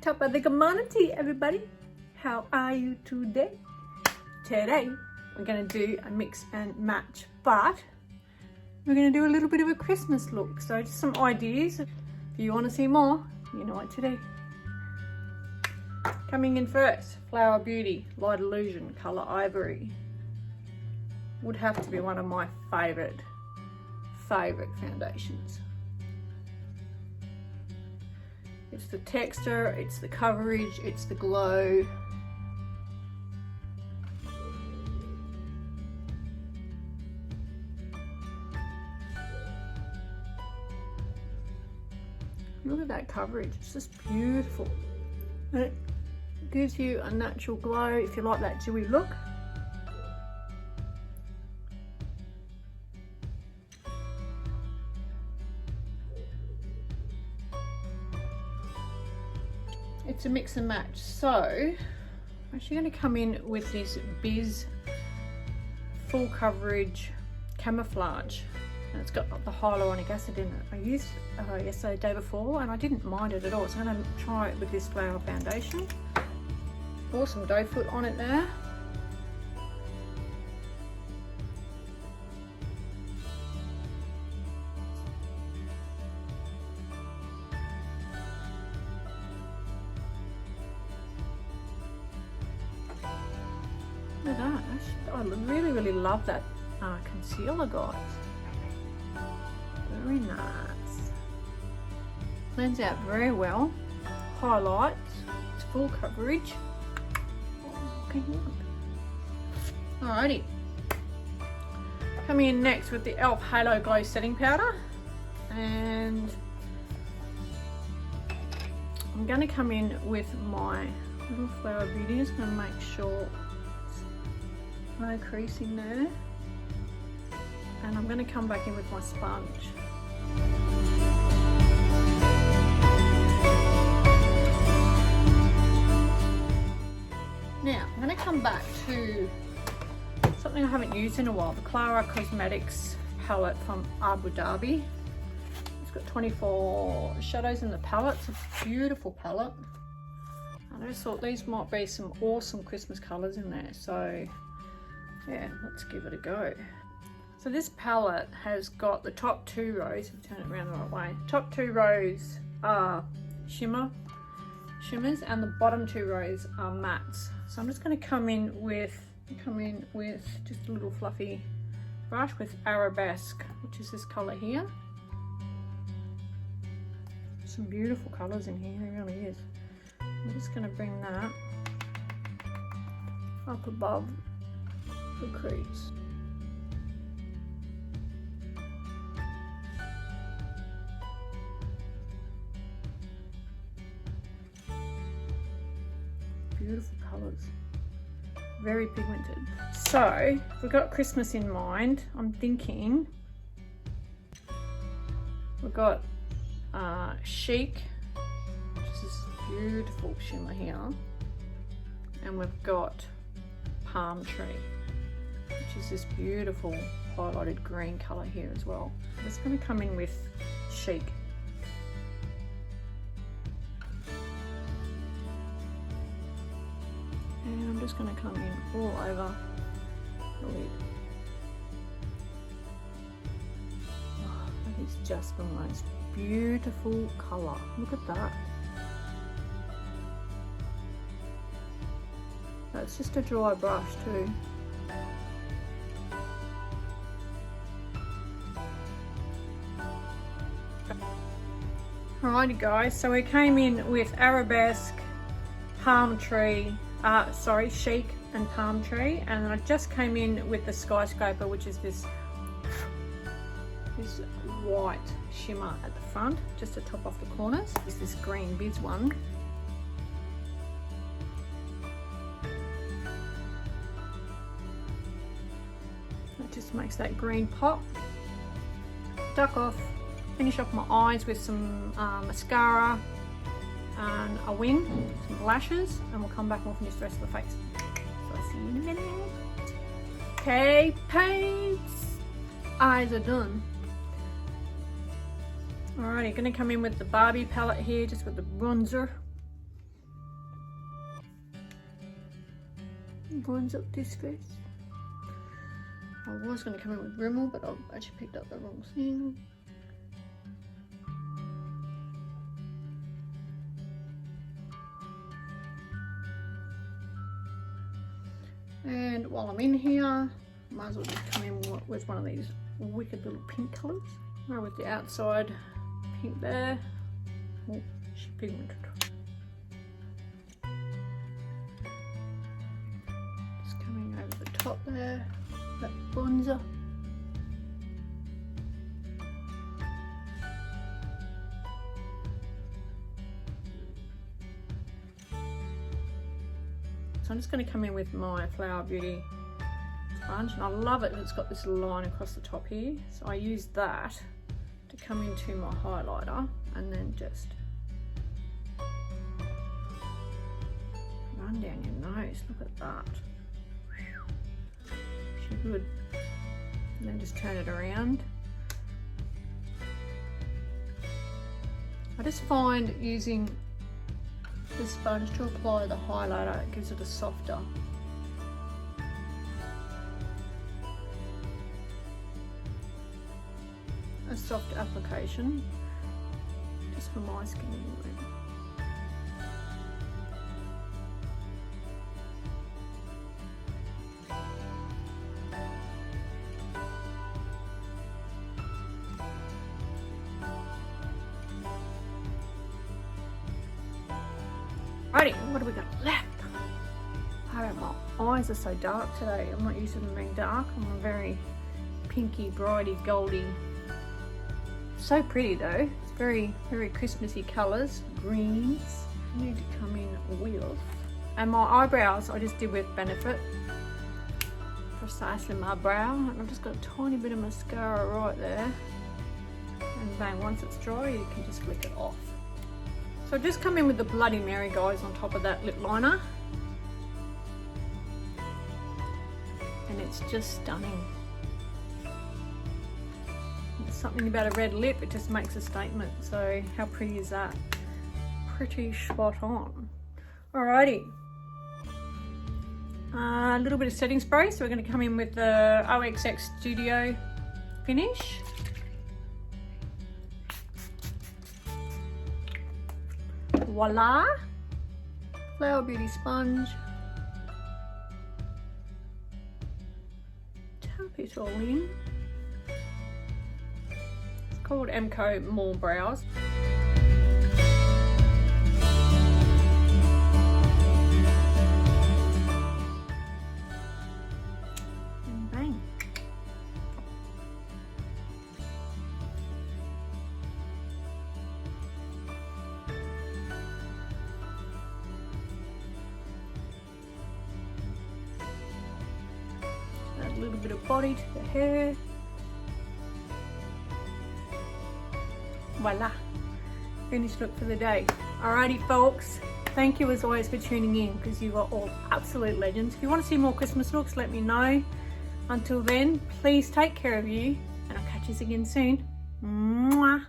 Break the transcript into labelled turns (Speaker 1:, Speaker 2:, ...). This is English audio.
Speaker 1: Top of the community, everybody. How are you today? Today, we're going to do a mix and match, but we're going to do a little bit of a Christmas look. So just some ideas. If you want to see more, you know what to do. Coming in first, Flower Beauty Light Illusion Colour Ivory. Would have to be one of my favourite foundations. It's the texture, it's the coverage, it's the glow. Look at that coverage, it's just beautiful. And it gives you a natural glow if you like that dewy look. It's a mix and match, so I'm actually going to come in with this Biz full coverage camouflage, and it's got the hyaluronic acid in it. I used yesterday, the day before, and I didn't mind it at all, so I'm going to try it with this flower foundation. Awesome doe foot on it there. Look at that. I really love that concealer, guys. Very nice. Blends out very well. Highlights. It's full coverage. Okay, look. Alrighty. Coming in next with the e.l.f. Halo Glow Setting Powder. And I'm going to come in with my little Flower Beauty. Just going to make sure no creasing there, and I'm going to come back in with my sponge. Now I'm going to come back to something I haven't used in a while, the Klara Cosmetics palette from Abu Dhabi. It's got 24 shadows in the palette. It's a beautiful palette. I just thought these might be some awesome Christmas colours in there, so yeah, let's give it a go. So this palette has got the top two rows, if you turn it around the right way, top two rows are shimmers and the bottom two rows are mattes. So I'm just going to come in with just a little fluffy brush with Arabesque, which is this colour here. Some beautiful colours in here, there really is. I'm just going to bring that up above the crease. Beautiful colours, very pigmented. So if we've got Christmas in mind, I'm thinking we've got Chic, which is this beautiful shimmer here, and we've got Palm Tree, which is this beautiful highlighted green colour here as well. I'm just going to come in with Chic. And I'm just going to come in all over the lid. Oh, that is just the most beautiful colour. Look at that. That's just a dry brush too. Alrighty guys, so we came in with Arabesque, Palm Tree, Chic and Palm Tree, and then I just came in with the Skyscraper, which is this white shimmer at the front, just to top off the corners. It's this green Biz one. It just makes that green pop. Duck off. Finish off my eyes with some mascara and a wing, some lashes, and we'll come back and we'll finish the rest of the face. So I'll see you in a minute. Okay, paints. Eyes are done. Alrighty, gonna come in with the Barbie palette here, just with the bronzer. Lines up this face. I was going to come in with Rimmel, but I've actually picked up the wrong thing. And while I'm in here, might as well just come in with one of these wicked little pink colours. Right, with the outside pink there. Oh, she's pigmented. Just coming over the top there, that bronzer. So I'm just going to come in with my Flower Beauty sponge, and I love it. It's got this line across the top here, so I use that to come into my highlighter and then just run down your nose. Look at that. She's good. And then just turn it around. I just find using the sponge to apply the highlighter, it gives it a soft application, just for my skin anyway. Righty, what do we got left? I don't know, my eyes are so dark today. I'm not used to them being dark. I'm a very pinky, brighty, goldy. So pretty though. It's very, very Christmassy colours. Greens. I need to come in with. And my eyebrows I just did with Benefit. Precisely my brow. And I've just got a tiny bit of mascara right there. And bang, once it's dry you can just flick it off. So I've just come in with the Bloody Mary, guys, on top of that lip liner. And it's just stunning. There's something about a red lip, it just makes a statement. So how pretty is that? Pretty spot on. Alrighty. A little bit of setting spray. So we're going to come in with the OXX Studio finish. Voila! Flower Beauty sponge. Tap it all in. It's called MCO More Brows. And bang. A little bit of body to the hair. Voila, finished look for the day. Alrighty folks, thank you as always for tuning in, because you are all absolute legends. If you want to see more Christmas looks, let me know. Until then, please take care of you, and I'll catch you again soon. Mwah.